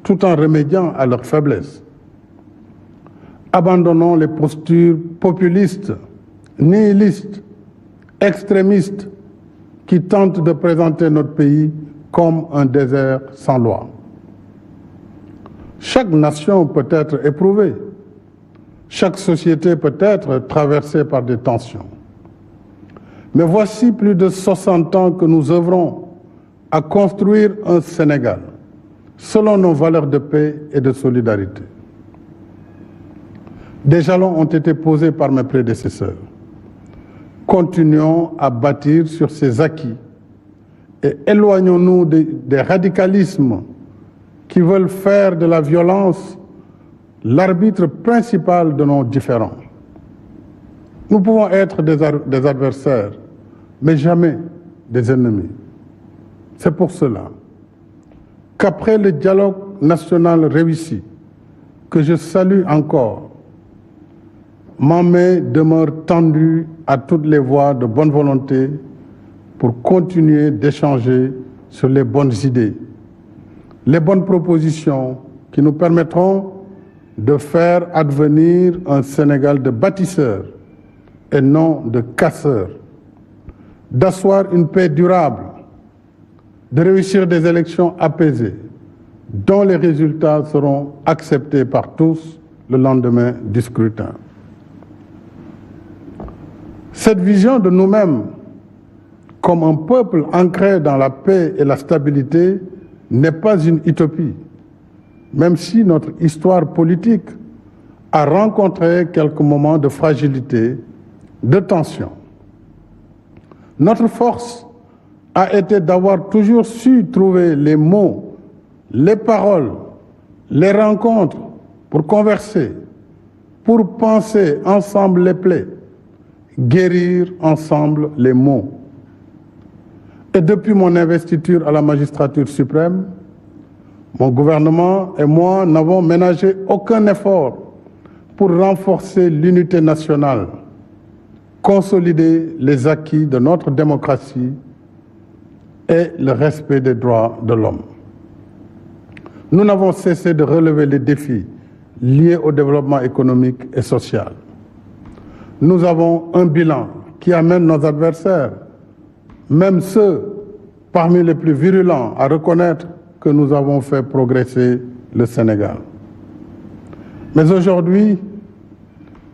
tout en remédiant à leurs faiblesses. Abandonnons les postures populistes, nihilistes, extrémistes qui tentent de présenter notre pays comme un désert sans loi. Chaque nation peut être éprouvée, chaque société peut être traversée par des tensions. Mais voici plus de 60 ans que nous œuvrons à construire un Sénégal selon nos valeurs de paix et de solidarité. Des jalons ont été posés par mes prédécesseurs. Continuons à bâtir sur ces acquis et éloignons-nous des radicalismes qui veulent faire de la violence l'arbitre principal de nos différends. Nous pouvons être des adversaires, mais jamais des ennemis. C'est pour cela qu'après le dialogue national réussi, que je salue encore, ma main demeure tendue à toutes les voies de bonne volonté pour continuer d'échanger sur les bonnes idées, les bonnes propositions qui nous permettront de faire advenir un Sénégal de bâtisseurs et non de casseurs, d'asseoir une paix durable, de réussir des élections apaisées, dont les résultats seront acceptés par tous le lendemain du scrutin. Cette vision de nous-mêmes comme un peuple ancré dans la paix et la stabilité n'est pas une utopie, même si notre histoire politique a rencontré quelques moments de fragilité, de tension. Notre force a été d'avoir toujours su trouver les mots, les paroles, les rencontres pour converser, pour penser ensemble les plaies, guérir ensemble les maux. Et depuis mon investiture à la magistrature suprême, mon gouvernement et moi n'avons ménagé aucun effort pour renforcer l'unité nationale, consolider les acquis de notre démocratie et le respect des droits de l'homme. Nous n'avons cessé de relever les défis liés au développement économique et social. Nous avons un bilan qui amène nos adversaires, même ceux parmi les plus virulents, à reconnaître que nous avons fait progresser le Sénégal. Mais aujourd'hui,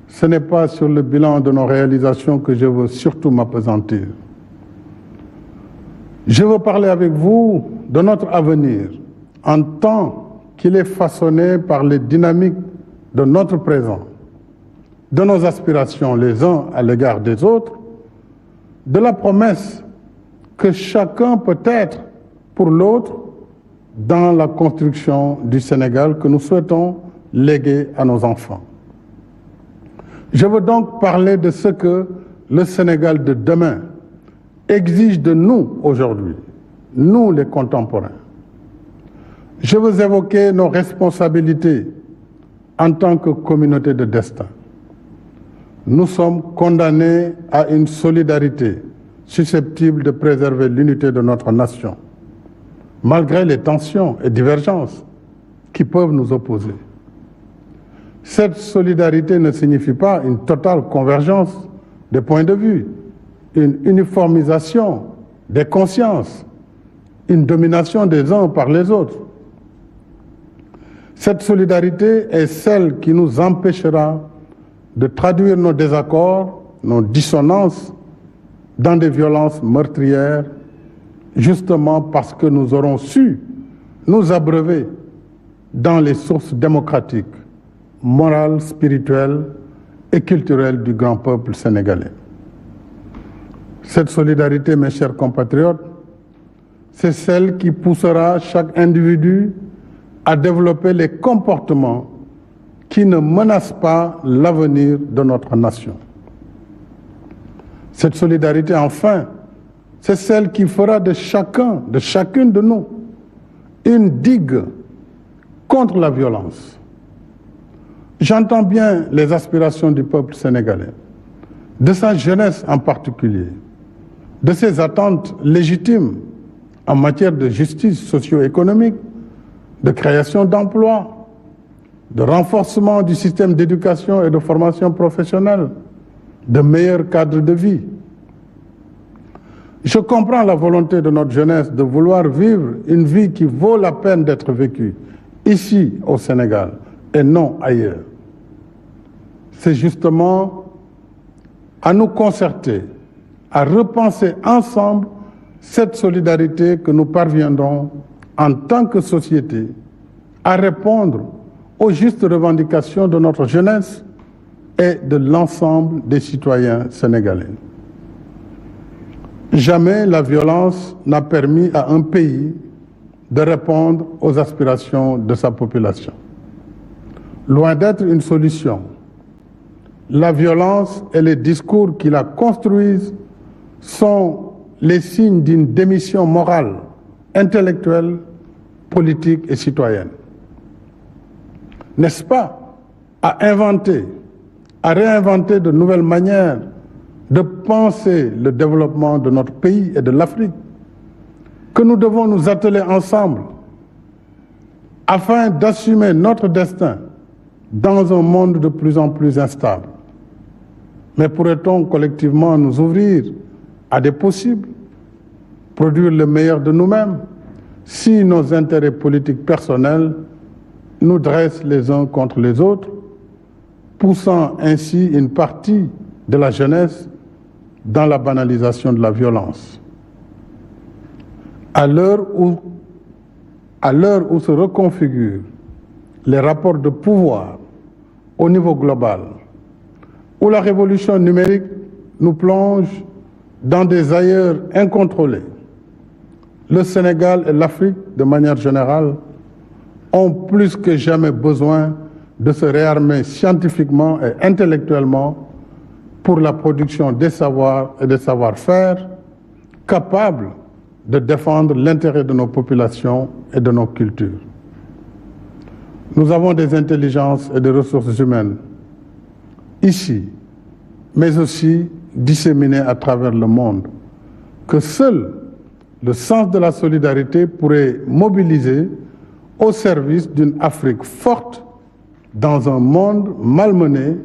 ce n'est pas sur le bilan de nos réalisations que je veux surtout m'appesantir. Je veux parler avec vous de notre avenir en tant qu'il est façonné par les dynamiques de notre présent, de nos aspirations les uns à l'égard des autres, de la promesse que chacun peut être pour l'autre dans la construction du Sénégal que nous souhaitons léguer à nos enfants. Je veux donc parler de ce que le Sénégal de demain exige de nous aujourd'hui, nous les contemporains. Je veux évoquer nos responsabilités en tant que communauté de destin. Nous sommes condamnés à une solidarité susceptible de préserver l'unité de notre nation, malgré les tensions et divergences qui peuvent nous opposer. Cette solidarité ne signifie pas une totale convergence des points de vue, une uniformisation des consciences, une domination des uns par les autres. Cette solidarité est celle qui nous empêchera de traduire nos désaccords, nos dissonances dans des violences meurtrières, justement parce que nous aurons su nous abreuver dans les sources démocratiques, morales, spirituelles et culturelles du grand peuple sénégalais. Cette solidarité, mes chers compatriotes, c'est celle qui poussera chaque individu à développer les comportements qui ne menacent pas l'avenir de notre nation. Cette solidarité, enfin, c'est celle qui fera de chacun, de chacune de nous, une digue contre la violence. J'entends bien les aspirations du peuple sénégalais, de sa jeunesse en particulier, de ses attentes légitimes en matière de justice socio-économique, de création d'emplois, de renforcement du système d'éducation et de formation professionnelle, de meilleurs cadres de vie. Je comprends la volonté de notre jeunesse de vouloir vivre une vie qui vaut la peine d'être vécue ici au Sénégal et non ailleurs. C'est justement à nous concerter, à repenser ensemble cette solidarité que nous parviendrons en tant que société à répondre aux justes revendications de notre jeunesse et de l'ensemble des citoyens sénégalais. Jamais la violence n'a permis à un pays de répondre aux aspirations de sa population. Loin d'être une solution, la violence et les discours qui la construisent sont les signes d'une démission morale, intellectuelle, politique et citoyenne. N'est-ce pas à réinventer de nouvelles manières de penser le développement de notre pays et de l'Afrique que nous devons nous atteler ensemble afin d'assumer notre destin dans un monde de plus en plus instable. Mais pourrait-on collectivement nous ouvrir à des possibles, produire le meilleur de nous-mêmes, si nos intérêts politiques personnels nous dressent les uns contre les autres, poussant ainsi une partie de la jeunesse dans la banalisation de la violence. À l'heure où se reconfigurent les rapports de pouvoir au niveau global, où la révolution numérique nous plonge dans des ailleurs incontrôlés, le Sénégal et l'Afrique, de manière générale, ont plus que jamais besoin de se réarmer scientifiquement et intellectuellement pour la production des savoirs et des savoir-faire capables de défendre l'intérêt de nos populations et de nos cultures. Nous avons des intelligences et des ressources humaines ici, mais aussi disséminées à travers le monde, que seul le sens de la solidarité pourrait mobiliser au service d'une Afrique forte dans un monde malmené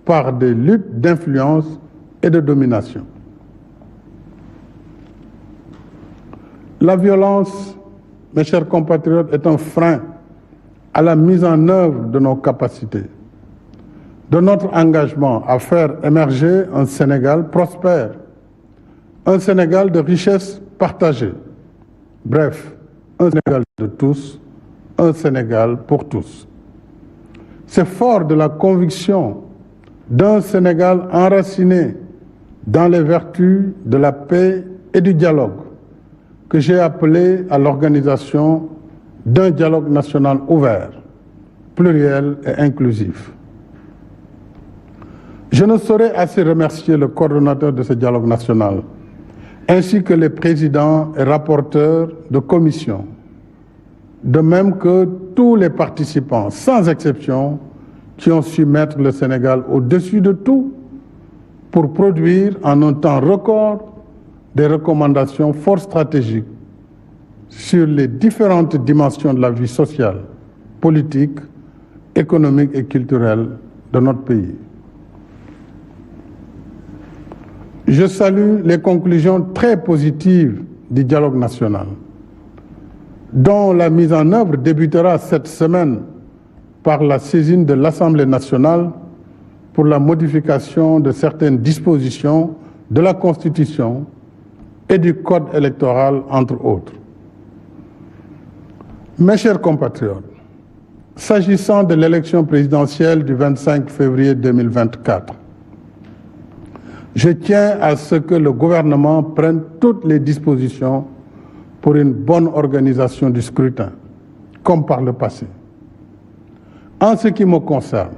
par des luttes d'influence et de domination. La violence, mes chers compatriotes, est un frein à la mise en œuvre de nos capacités, de notre engagement à faire émerger un Sénégal prospère, un Sénégal de richesse partagée, bref, un Sénégal de tous, un Sénégal pour tous. C'est fort de la conviction d'un Sénégal enraciné dans les vertus de la paix et du dialogue que j'ai appelé à l'organisation d'un dialogue national ouvert, pluriel et inclusif. Je ne saurais assez remercier le coordonnateur de ce dialogue national, ainsi que les présidents et rapporteurs de commission, de même que tous les participants, sans exception, qui ont su mettre le Sénégal au-dessus de tout pour produire en un temps record des recommandations fort stratégiques sur les différentes dimensions de la vie sociale, politique, économique et culturelle de notre pays. Je salue les conclusions très positives du dialogue national, dont la mise en œuvre débutera cette semaine par la saisine de l'Assemblée nationale pour la modification de certaines dispositions de la Constitution et du Code électoral, entre autres. Mes chers compatriotes, s'agissant de l'élection présidentielle du 25 février 2024, je tiens à ce que le gouvernement prenne toutes les dispositions pour une bonne organisation du scrutin, comme par le passé. En ce qui me concerne,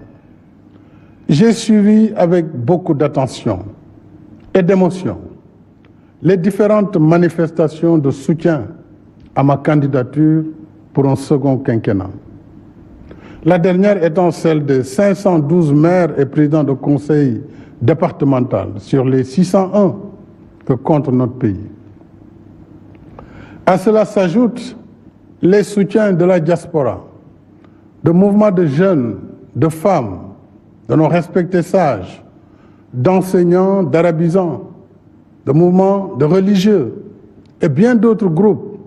j'ai suivi avec beaucoup d'attention et d'émotion les différentes manifestations de soutien à ma candidature pour un second quinquennat. La dernière étant celle des 512 maires et présidents de conseil départemental sur les 601 que compte notre pays. À cela s'ajoute les soutiens de la diaspora, de mouvements de jeunes, de femmes, de nos respectés sages, d'enseignants, d'arabisants, de mouvements de religieux et bien d'autres groupes,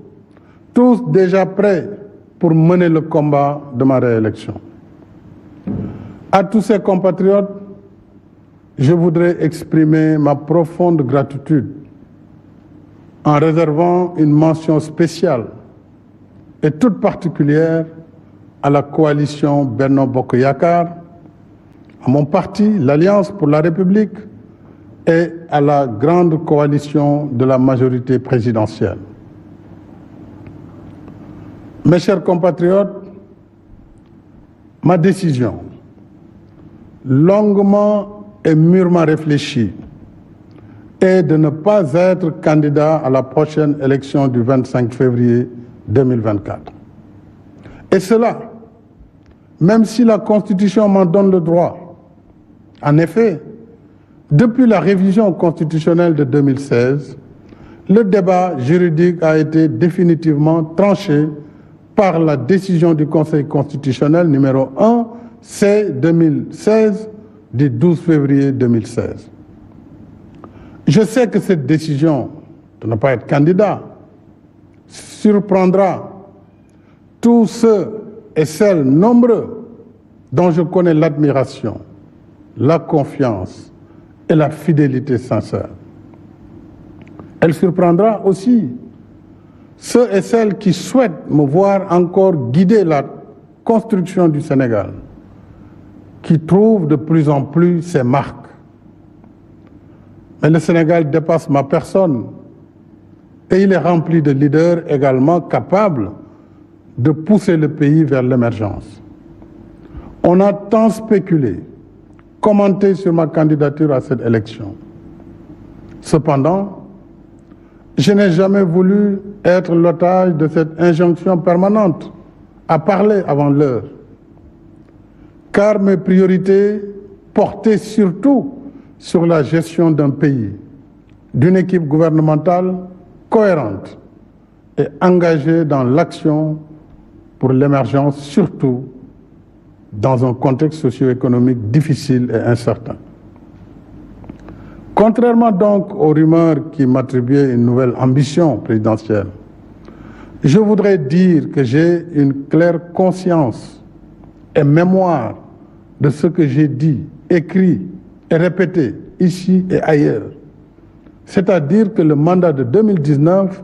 tous déjà prêts pour mener le combat de ma réélection. À tous ces compatriotes, je voudrais exprimer ma profonde gratitude en réservant une mention spéciale et toute particulière à la coalition Benno Bokk Yakaar, à mon parti, l'Alliance pour la République, et à la grande coalition de la majorité présidentielle. Mes chers compatriotes, ma décision, longuement et mûrement réfléchie, est de ne pas être candidat à la prochaine élection du 25 février 2024. Et cela, même si la Constitution m'en donne le droit. En effet, depuis la révision constitutionnelle de 2016, le débat juridique a été définitivement tranché par la décision du Conseil constitutionnel numéro 1 C-2016 du 12 février 2016. Je sais que cette décision de ne pas être candidat surprendra tous ceux et celles nombreux dont je connais l'admiration, la confiance et la fidélité sincère. Elle surprendra aussi ceux et celles qui souhaitent me voir encore guider la construction du Sénégal, qui trouvent de plus en plus ses marques. Mais le Sénégal dépasse ma personne et il est rempli de leaders également capables de pousser le pays vers l'émergence. On a tant spéculé, commenté sur ma candidature à cette élection. Cependant, je n'ai jamais voulu être l'otage de cette injonction permanente à parler avant l'heure, car mes priorités portaient surtout sur la gestion d'un pays, d'une équipe gouvernementale cohérente et engagée dans l'action pour l'émergence, surtout dans un contexte socio-économique difficile et incertain. Contrairement donc aux rumeurs qui m'attribuaient une nouvelle ambition présidentielle, je voudrais dire que j'ai une claire conscience et mémoire de ce que j'ai dit, écrit et répété ici et ailleurs. C'est-à-dire que le mandat de 2019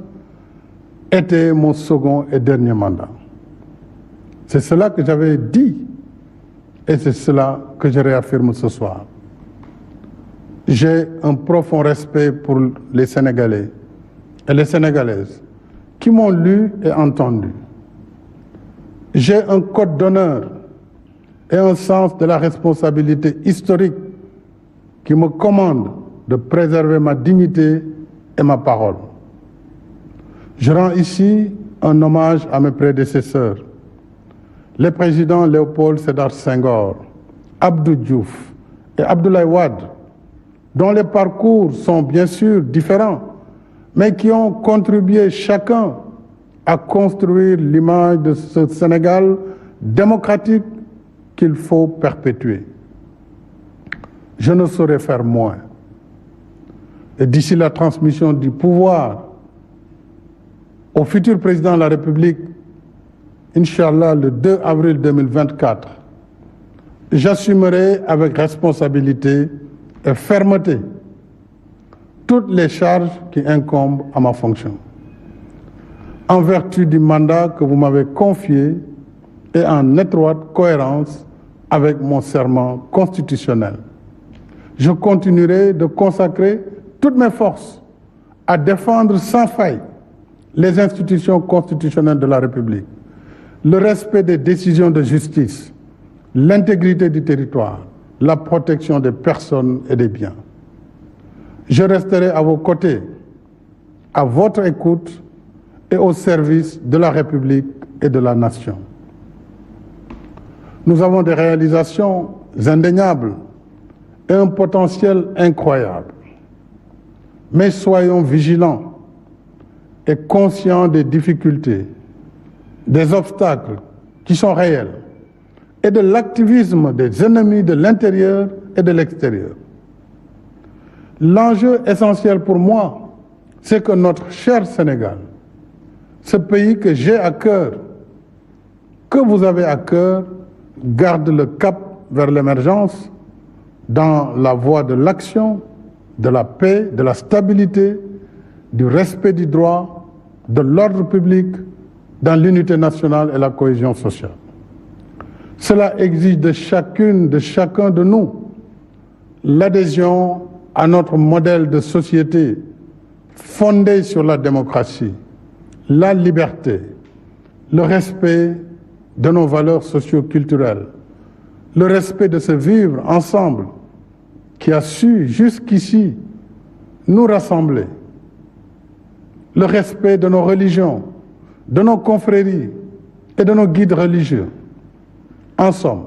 était mon second et dernier mandat. C'est cela que j'avais dit et c'est cela que je réaffirme ce soir. J'ai un profond respect pour les Sénégalais et les Sénégalaises qui m'ont lu et entendu. J'ai un code d'honneur et un sens de la responsabilité historique qui me commande de préserver ma dignité et ma parole. Je rends ici un hommage à mes prédécesseurs, les présidents Léopold Sédar Senghor, Abdou Diouf et Abdoulaye Wade, dont les parcours sont bien sûr différents, mais qui ont contribué chacun à construire l'image de ce Sénégal démocratique qu'il faut perpétuer. Je ne saurais faire moins. Et d'ici la transmission du pouvoir au futur président de la République, Inch'Allah, le 2 avril 2024, j'assumerai avec responsabilité et fermeté toutes les charges qui incombent à ma fonction, en vertu du mandat que vous m'avez confié et en étroite cohérence avec mon serment constitutionnel. Je continuerai de consacrer toutes mes forces à défendre sans faille les institutions constitutionnelles de la République, le respect des décisions de justice, l'intégrité du territoire, la protection des personnes et des biens. Je resterai à vos côtés, à votre écoute et au service de la République et de la nation. Nous avons des réalisations indéniables et un potentiel incroyable. Mais soyons vigilants et conscients des difficultés des obstacles qui sont réels et de l'activisme des ennemis de l'intérieur et de l'extérieur. L'enjeu essentiel pour moi, c'est que notre cher Sénégal, ce pays que j'ai à cœur, que vous avez à cœur, garde le cap vers l'émergence dans la voie de l'action, de la paix, de la stabilité, du respect du droit, de l'ordre public, dans l'unité nationale et la cohésion sociale. Cela exige de chacune, de chacun de nous, l'adhésion à notre modèle de société fondé sur la démocratie, la liberté, le respect de nos valeurs socio-culturelles, le respect de ce vivre ensemble qui a su jusqu'ici nous rassembler, le respect de nos religions, de nos confréries et de nos guides religieux. En somme,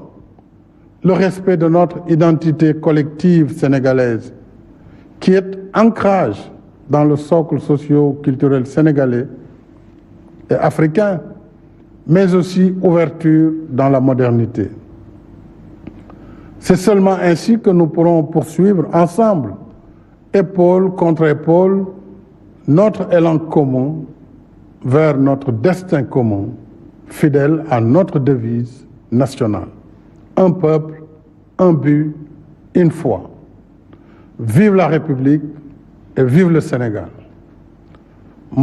le respect de notre identité collective sénégalaise qui est ancrage dans le socle socio-culturel sénégalais et africain, mais aussi ouverture dans la modernité. C'est seulement ainsi que nous pourrons poursuivre ensemble, épaule contre épaule, notre élan commun vers notre destin commun, fidèle à notre devise nationale. Un peuple, un but, une foi. Vive la République et vive le Sénégal.